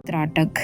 त्राटक।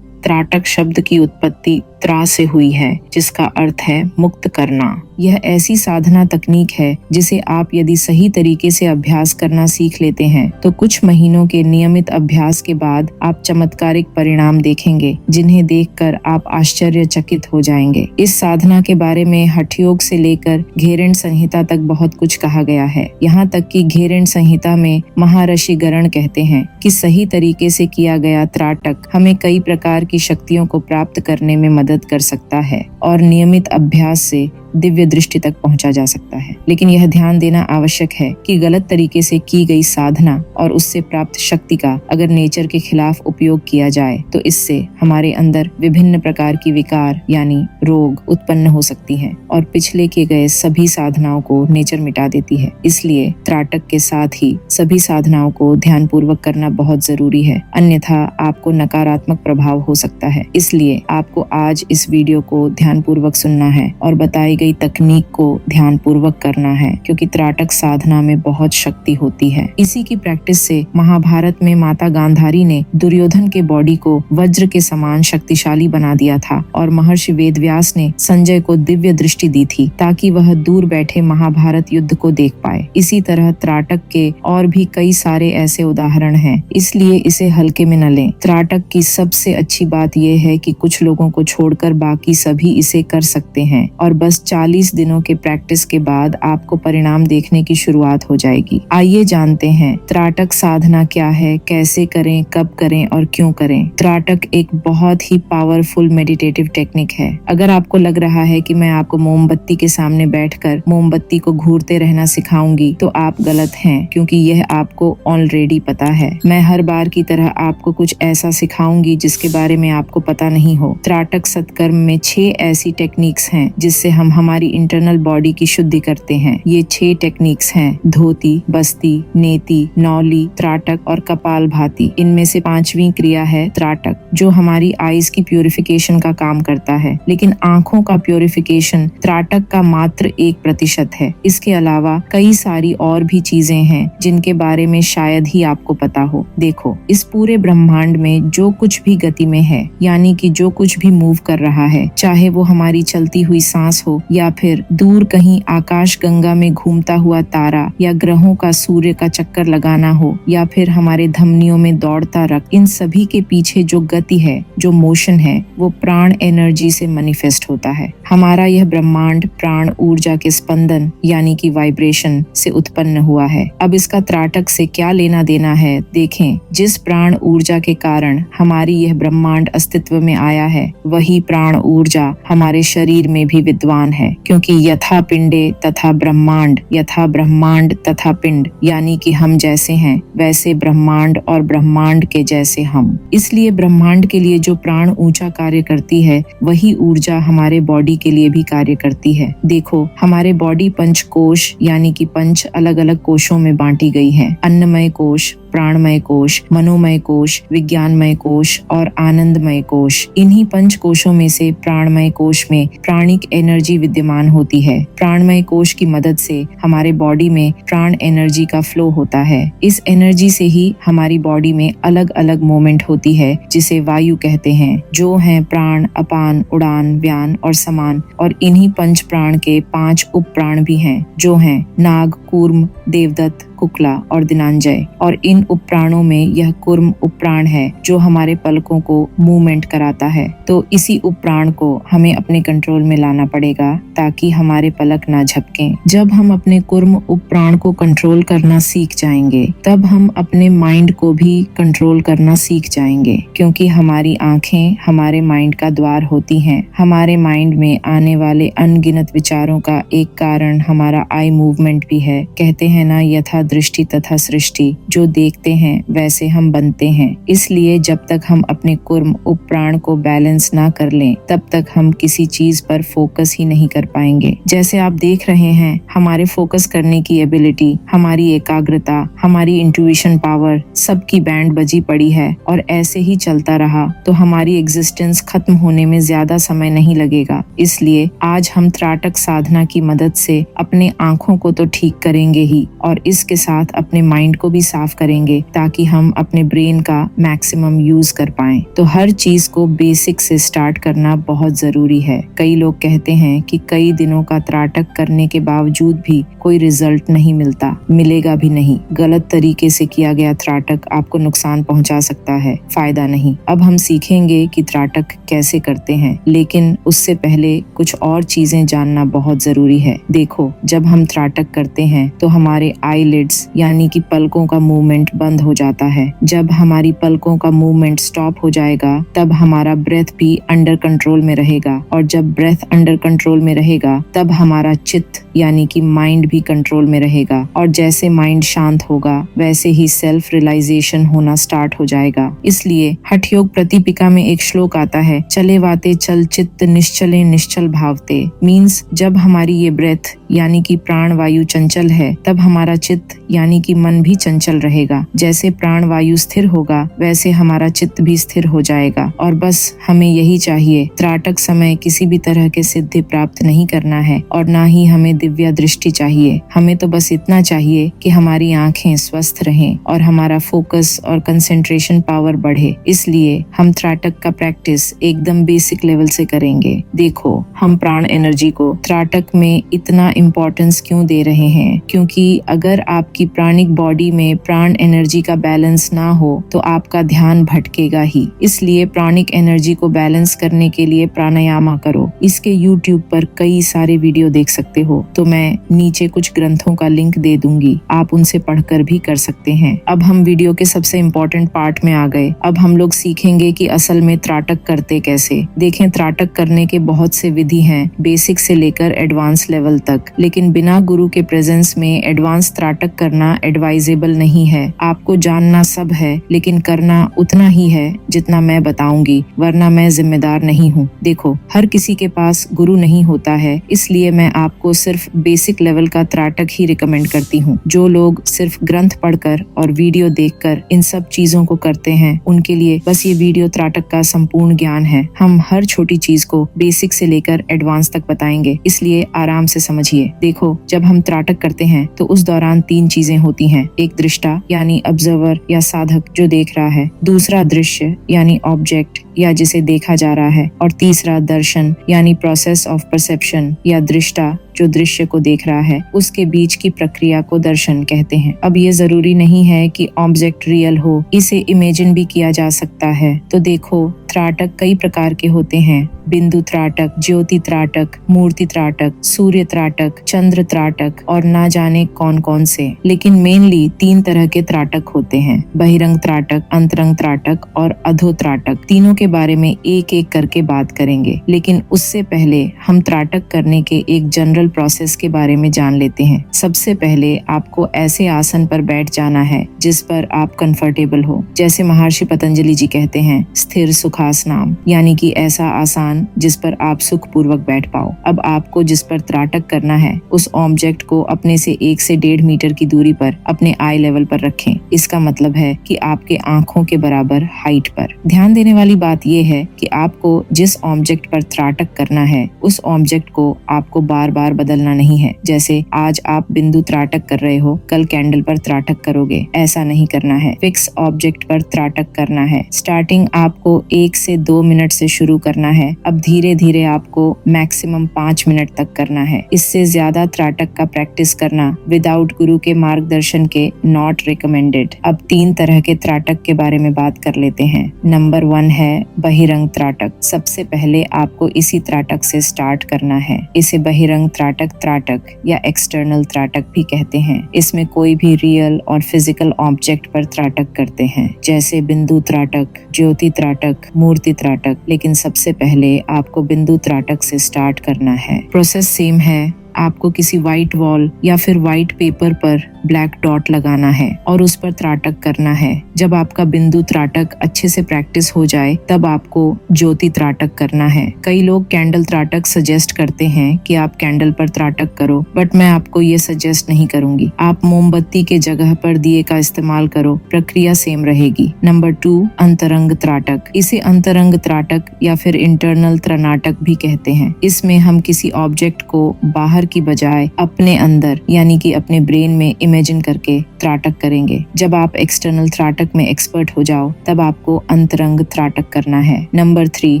त्राटक शब्द की उत्पत्ति त्रा से हुई है, जिसका अर्थ है मुक्त करना। यह ऐसी साधना तकनीक है जिसे आप यदि सही तरीके से अभ्यास करना सीख लेते हैं तो कुछ महीनों के नियमित अभ्यास के बाद आप चमत्कारिक परिणाम देखेंगे, जिन्हें देखकर आप आश्चर्यचकित हो जाएंगे। इस साधना के बारे में हठ योग से लेकर घेरण संहिता तक बहुत कुछ कहा गया है। यहाँ तक कि घेरण संहिता में महर्षि गरण कहते हैं कि सही तरीके से किया गया त्राटक हमें कई प्रकार की शक्तियों को प्राप्त करने में मदद कर सकता है और नियमित अभ्यास से दिव्य दृष्टि तक पहुंचा जा सकता है। लेकिन यह ध्यान देना आवश्यक है कि गलत तरीके से की गई साधना और उससे प्राप्त शक्ति का अगर नेचर के खिलाफ उपयोग किया जाए तो इससे हमारे अंदर विभिन्न प्रकार की विकार यानी रोग उत्पन्न हो सकती हैं और पिछले किए गए सभी साधनाओं को नेचर मिटा देती है। इसलिए त्राटक के साथ ही सभी साधनाओं को ध्यान पूर्वक करना बहुत जरूरी है, अन्यथा आपको नकारात्मक प्रभाव हो सकता है। इसलिए आपको आज इस वीडियो को ध्यान पूर्वक सुनना है और बताई गई तकनीक को ध्यान पूर्वक करना है, क्योंकि त्राटक साधना में बहुत शक्ति होती है। इसी की प्रैक्टिस से महाभारत में माता गांधारी ने दुर्योधन के बॉडी को वज्र के समान शक्तिशाली बना दिया था और महर्षि वेदव्यास ने संजय को दिव्य दृष्टि दी थी ताकि वह दूर बैठे महाभारत युद्ध को देख पाए। इसी तरह त्राटक के और भी कई सारे ऐसे उदाहरण हैं, इसलिए इसे हल्के में न लें। त्राटक की सबसे अच्छी बात यह है कि कुछ लोगों को छोड़कर बाकी सभी इसे कर सकते हैं और बस 40 दिनों के प्रैक्टिस के बाद आपको परिणाम देखने की शुरुआत हो जाएगी। आइए जानते हैं त्राटक साधना क्या है, कैसे करें, कब करें और क्यों करें। त्राटक एक बहुत ही पावरफुल मेडिटेटिव टेक्निक है। अगर आपको लग रहा है कि मैं आपको मोमबत्ती के सामने बैठकर मोमबत्ती को घूरते रहना सिखाऊंगी तो आप गलत हैं, क्योंकि यह आपको ऑलरेडी पता है। मैं हर बार की तरह आपको कुछ ऐसा सिखाऊंगी जिसके बारे में आपको पता नहीं हो। त्राटक सत्कर्म में 6 ऐसी टेक्निक्स हैं जिससे हम हमारी इंटरनल बॉडी की शुद्धि करते हैं। ये 6 टेक्निक्स हैं धोती, बस्ती, नेति, नौली, त्राटक और कपाल भाती। इनमें से 5वीं क्रिया है त्राटक, जो हमारी आईज की प्यूरिफिकेशन का काम करता है। लेकिन आंखों का प्यूरिफिकेशन त्राटक का मात्र 1% है। इसके अलावा कई सारी और भी चीजें हैं जिनके बारे में शायद ही आपको पता हो। देखो, इस पूरे ब्रह्मांड में जो कुछ भी गति में है, यानी कि जो कुछ भी मूव कर रहा है, चाहे वो हमारी चलती हुई सांस हो या फिर दूर कहीं आकाश गंगा में घूमता हुआ तारा या ग्रहों का सूर्य का चक्कर लगाना हो या फिर हमारे धमनियों में दौड़ता रक्त, इन सभी के पीछे जो गति है, जो मोशन है, वो प्राण एनर्जी से मैनिफेस्ट होता है। हमारा यह ब्रह्मांड प्राण ऊर्जा के स्पंदन यानी कि वाइब्रेशन से उत्पन्न हुआ है। अब इसका त्राटक से क्या लेना देना है, देखें। जिस प्राण ऊर्जा के कारण हमारी यह ब्रह्मांड अस्तित्व में आया है, वही प्राण ऊर्जा हमारे शरीर में भी विद्वान है, क्योंकि यथा पिंडे तथा ब्रह्मांड, यथा ब्रह्मांड तथा पिंड, यानी कि हम जैसे हैं वैसे ब्रह्मांड और ब्रह्मांड के जैसे हम। इसलिए ब्रह्मांड के लिए जो प्राण ऊर्जा कार्य करती है, वही ऊर्जा हमारे बॉडी के लिए भी कार्य करती है। देखो, हमारे बॉडी 5 कोश यानी कि 5 अलग अलग कोशों में बांटी गई है। अन्नमय कोश, प्राणमय कोश, मनोमय कोश, विज्ञानमय कोश और आनंदमय कोश। इन्हीं 5 कोशों में से प्राणमय कोश में प्राणिक एनर्जी विद्यमान होती है। प्राणमय कोश की मदद से हमारे बॉडी में प्राण एनर्जी का फ्लो होता है। इस एनर्जी से ही हमारी बॉडी में अलग अलग मूवमेंट होती है, जिसे वायु कहते हैं, जो हैं प्राण, अपान, उड़ान, व्यान और समान। और इन्हीं 5 प्राण के 5 उप प्राण भी हैं, जो हैं नाग, कूर्म, देवदत्त, कुकला और दिनांजय। और इन उपप्राणों में यह कूर्म उपप्राण है जो हमारे पलकों को मूवमेंट कराता है। तो इसी उपप्राण को हमें अपने कंट्रोल में लाना पड़ेगा ताकि हमारे पलक ना झपकें। जब हम अपने कूर्म उपप्राण को कंट्रोल करना सीख जाएंगे, तब हम अपने माइंड को भी कंट्रोल करना सीख जाएंगे, क्योंकि हमारी आंखें हमारे माइंड का द्वार होती हैं। हमारे माइंड में आने वाले अनगिनत विचारों का एक कारण हमारा आई मूवमेंट भी है। कहते हैं ना, यथा दृष्टि तथा सृष्टि, जो देखते हैं वैसे हम बनते हैं। इसलिए जब तक हम अपने कूर्म उपप्राण को बैलेंस ना कर लें, तब तक हम किसी चीज पर फोकस ही नहीं कर पाएंगे। जैसे आप देख रहे हैं, हमारे फोकस करने की एबिलिटी, हमारी एकाग्रता, हमारी इंट्यूशन पावर, सबकी बैंड बजी पड़ी है और ऐसे ही चलता रहा तो हमारी एग्जिस्टेंस खत्म होने में ज्यादा समय नहीं लगेगा। इसलिए आज हम त्राटक साधना की मदद से अपने आंखों को तो ठीक करेंगे ही, और इसके साथ अपने माइंड को भी साफ करेंगे ताकि हम अपने ब्रेन का मैक्सिमम यूज कर पाएं। तो हर चीज को बेसिक से स्टार्ट करना बहुत जरूरी है। कई लोग कहते हैं कि कई दिनों का त्राटक करने के बावजूद भी कोई रिजल्ट नहीं मिलता, मिलेगा भी नहीं। गलत तरीके से किया गया त्राटक आपको नुकसान पहुंचा सकता है, फायदा नहीं। अब हम सीखेंगे कि त्राटक कैसे करते हैं, लेकिन उससे पहले कुछ और चीजें जानना बहुत जरूरी है। देखो, जब हम त्राटक करते हैं तो हमारे आईलिड्स यानी कि पलकों का मूवमेंट बंद हो जाता है। जब हमारी पलकों का मूवमेंट स्टॉप हो जाएगा तब हमारा ब्रेथ भी अंडर कंट्रोल में रहेगा, और जब ब्रेथ अंडर कंट्रोल में रहेगा तब हमारा चित्त यानी कि माइंड भी कंट्रोल में रहेगा, और जैसे माइंड शांत होगा वैसे ही सेल्फ रियलाइजेशन होना स्टार्ट हो जाएगा। इसलिए हठ योग प्रतिपिका में एक श्लोक आता है, चले वाते चल चित्त निश्चले निश्चल भावते। मीन्स जब हमारी ये ब्रेथ यानी कि प्राण वायु चंचल है तब हमारा चित्त यानी कि मन भी चंचल रहेगा। जैसे प्राण वायु स्थिर होगा वैसे हमारा चित्त भी स्थिर हो जाएगा। और बस हमें यही चाहिए। त्राटक समय किसी भी तरह के सिद्धि प्राप्त नहीं करना है और ना ही हमें दिव्य दृष्टि चाहिए। हमें तो बस इतना चाहिए कि हमारी आंखें स्वस्थ रहें और हमारा फोकस और कंसंट्रेशन पावर बढ़े। इसलिए हम त्राटक का प्रैक्टिस एकदम बेसिक लेवल से करेंगे। देखो, हम प्राण एनर्जी को त्राटक में इतना इम्पोर्टेंस क्यों दे रहे हैं? क्योंकि अगर आपकी प्राणिक बॉडी में प्राण एनर्जी का बैलेंस ना हो तो आपका ध्यान भटकेगा ही। इसलिए प्राणिक एनर्जी को बैलेंस करने के लिए प्राणायाम करो। इसके YouTube पर कई सारे वीडियो देख सकते हो, तो मैं नीचे कुछ ग्रंथों का लिंक दे दूंगी, आप उनसे पढ़कर भी कर सकते हैं। अब हम वीडियो के सबसे इम्पोर्टेंट पार्ट में आ गए। अब हम लोग सीखेंगे कि असल में त्राटक करते कैसे। देखें, त्राटक करने के बहुत से विधि हैं, बेसिक से लेकर एडवांस लेवल तक, लेकिन बिना गुरु के प्रेजेंस में एडवांस त्राटक करना एडवाइजेबल नहीं है। आपको जानना सब है लेकिन करना उतना ही है जितना मैं बताऊंगी, वरना मैं जिम्मेदार नहीं हूँ। देखो, हर किसी के पास गुरु नहीं होता है, इसलिए मैं आपको सिर्फ बेसिक लेवल का त्राटक ही रिकमेंड करती हूँ। जो लोग सिर्फ ग्रंथ पढ़कर और वीडियो देखकर इन सब चीजों को करते हैं उनके लिए बस ये वीडियो त्राटक का संपूर्ण ज्ञान है। हम हर छोटी चीज को बेसिक से लेकर एडवांस तक बताएंगे, इसलिए आराम से समझिए। देखो, जब हम त्राटक करते हैं तो उस दौरान 3 चीजें होती हैं। एक दृष्टा यानी ऑब्जर्वर या साधक जो देख रहा है, दूसरा दृश्य यानी ऑब्जेक्ट या जिसे देखा जा रहा है, और तीसरा दर्शन यानी प्रोसेस ऑफ परसेप्शन या दृष्टा जो दृश्य को देख रहा है। उसके बीच की प्रक्रिया को दर्शन कहते हैं। अब ये जरूरी नहीं है कि ऑब्जेक्ट रियल हो, इसे इमेजिन भी किया जा सकता है। तो देखो, त्राटक कई प्रकार के होते हैं। बिंदु त्राटक, ज्योति त्राटक, मूर्ति त्राटक, सूर्य त्राटक, चंद्र त्राटक और ना जाने कौन कौन से। लेकिन मेनली 3 तरह के त्राटक होते हैं, बहिरंग त्राटक, अंतरंग त्राटक और अधो त्राटक। तीनों के बारे में एक एक करके बात करेंगे, लेकिन उससे पहले हम त्राटक करने के एक जनरल प्रोसेस के बारे में जान लेते हैं। सबसे पहले आपको ऐसे आसन पर बैठ जाना है जिस पर आप कंफर्टेबल हो। जैसे महर्षि पतंजलि जी कहते हैं, स्थिर सुखासनाम, यानी कि ऐसा आसान जिस पर आप सुख पूर्वक बैठ पाओ। अब आपको जिस पर त्राटक करना है उस ऑब्जेक्ट को अपने से 1 से 1.5 मीटर की दूरी पर अपने आई लेवल पर रखें। इसका मतलब है कि आपके आंखों के बराबर हाइट पर। ध्यान देने वाली बात यह है कि आपको जिस ऑब्जेक्ट पर त्राटक करना है उस ऑब्जेक्ट को आपको बार बार बदलना नहीं है। जैसे आज आप बिंदु त्राटक कर रहे हो, कल कैंडल पर त्राटक करोगे, ऐसा नहीं करना है। फिक्स ऑब्जेक्ट पर त्राटक करना है। स्टार्टिंग आपको 1 से 2 मिनट से शुरू करना है। अब धीरे धीरे आपको मैक्सिमम 5 मिनट तक करना है। इससे ज्यादा त्राटक का प्रैक्टिस करना विदाउट गुरु के मार्गदर्शन के नॉट रिकमेंडेड। अब 3 तरह के त्राटक के बारे में बात कर लेते हैं। नंबर 1 है बहिरंग त्राटक। सबसे पहले आपको इसी त्राटक से स्टार्ट करना है। इसे बहिरंग त्राटक या एक्सटर्नल त्राटक भी कहते हैं। इसमें कोई भी रियल और फिजिकल ऑब्जेक्ट पर त्राटक करते हैं, जैसे बिंदु त्राटक, ज्योति त्राटक, मूर्ति त्राटक। लेकिन सबसे पहले आपको बिंदु त्राटक से स्टार्ट करना है। प्रोसेस सेम है। आपको किसी व्हाइट वॉल या फिर व्हाइट पेपर पर ब्लैक डॉट लगाना है और उस पर त्राटक करना है। जब आपका बिंदु त्राटक अच्छे से प्रैक्टिस हो जाए तब आपको ज्योति त्राटक करना है। कई लोग कैंडल त्राटक सजेस्ट करते हैं कि आप कैंडल पर त्राटक करो, बट मैं आपको ये सजेस्ट नहीं करूंगी। आप मोमबत्ती के जगह पर दिए का इस्तेमाल करो, प्रक्रिया सेम रहेगी। नंबर 2 अंतरंग त्राटक। इसे अंतरंग त्राटक या फिर इंटरनल त्रनाटक भी कहते हैं। इसमें हम किसी ऑब्जेक्ट को बाहर की बजाय अपने अंदर यानी कि अपने ब्रेन में इमेजिन करके त्राटक करेंगे। जब आप एक्सटर्नल त्राटक में एक्सपर्ट हो जाओ तब आपको अंतरंग त्राटक करना है। नंबर 3,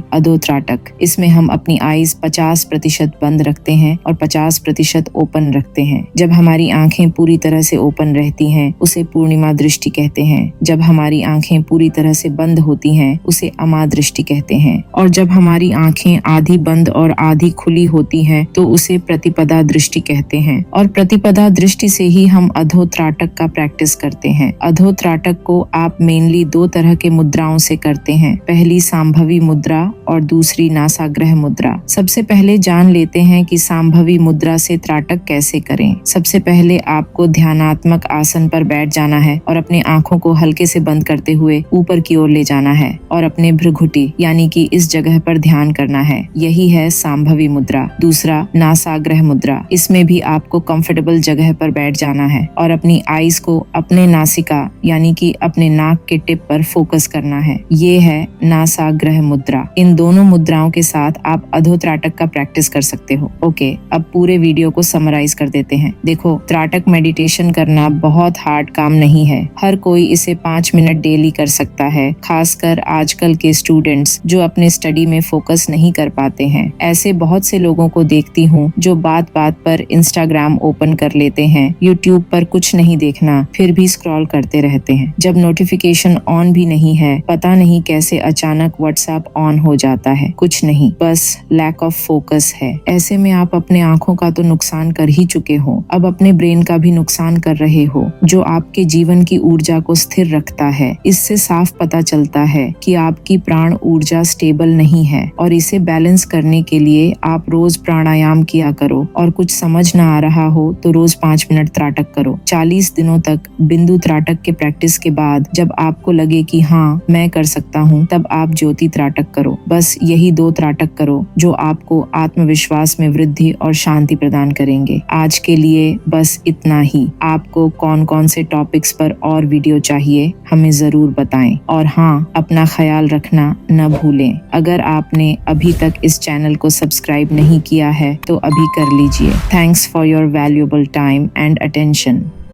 अधो त्राटक। इसमें हम अपनी आईज 50% बंद रखते हैं और 50% ओपन रखते हैं। जब हमारी आंखें पूरी तरह से ओपन रहती हैं उसे पूर्णिमा दृष्टि कहते हैं। जब हमारी आंखें पूरी तरह से बंद होती हैं उसे अमा दृष्टि कहते हैं। और जब हमारी आंखें आधी बंद और आधी खुली होती हैं तो उसे प्रतिपदा दृष्टि कहते हैं। और प्रतिपदा दृष्टि से ही हम अधो त्राटक का प्रैक्टिस करते हैं। अधो त्राटक को आप मेनली 2 तरह के मुद्राओं से करते हैं। पहली सांभवी मुद्रा और दूसरी नासाग्रह मुद्रा। सबसे पहले जान लेते हैं कि सांभवी मुद्रा से त्राटक कैसे करें। सबसे पहले आपको ध्यानात्मक आसन पर बैठ जाना है और अपने आंखों को हल्के से बंद करते हुए ऊपर की ओर ले जाना है और अपने भ्रुकुटी यानी कि इस जगह पर ध्यान करना है। यही है सांभवी मुद्रा। दूसरा, नासाग्रह मुद्रा। इसमें भी आपको कंफर्टेबल जगह पर बैठ जाना है और अपनी आईज को अपने नासिका यानी कि अपने नाक के टिप पर फोकस करना है। ये है नासाग्रह मुद्रा। इन दोनों मुद्राओं के साथ आप अधो त्राटक का प्रैक्टिस कर सकते हो। ओके, अब पूरे वीडियो को समराइज कर देते हैं। देखो, त्राटक मेडिटेशन करना बहुत हार्ड काम नहीं है। हर कोई इसे 5 मिनट डेली कर सकता है। खासकर आजकल के स्टूडेंट्स जो अपने स्टडी में फोकस नहीं कर पाते हैं। ऐसे बहुत से लोगों को देखती हूँ जो बात बात पर इंस्टाग्राम ओपन कर लेते हैं, यूट्यूब पर कुछ नहीं देखना फिर भी स्क्रॉल करते रहते हैं। जब नोटिफिकेशन ऑन भी नहीं है, पता नहीं कैसे अचानक व्हाट्सएप ऑन हो जाता है। कुछ नहीं, बस लैक ऑफ फोकस है। ऐसे में आप अपने आंखों का तो नुकसान कर ही चुके हो, अब अपने ब्रेन का भी नुकसान कर रहे हो जो आपके जीवन की ऊर्जा को स्थिर रखता है। इससे साफ पता चलता है कि आपकी प्राण ऊर्जा स्टेबल नहीं है और इसे बैलेंस करने के लिए आप रोज प्राणायाम किया करो और कुछ समझ ना आ रहा हो तो रोज 5 मिनट त्राटक करो। 40 दिनों तक बिंदु त्राटक के प्रैक्टिस के बाद जब आपको लगे कि हाँ मैं कर सकता हूँ, तब आप ज्योति त्राटक करो। बस यही 2 त्राटक करो जो आपको आत्मविश्वास में वृद्धि और शांति प्रदान करेंगे। आज के लिए बस इतना ही। आपको कौन कौन से टॉपिक्स पर और वीडियो चाहिए हमें जरूर बताएं और हाँ, अपना ख्याल रखना न भूलें। अगर आपने अभी तक इस चैनल को सब्सक्राइब नहीं किया है तो अभी कर लीजिए। Thanks for your valuable time and attention.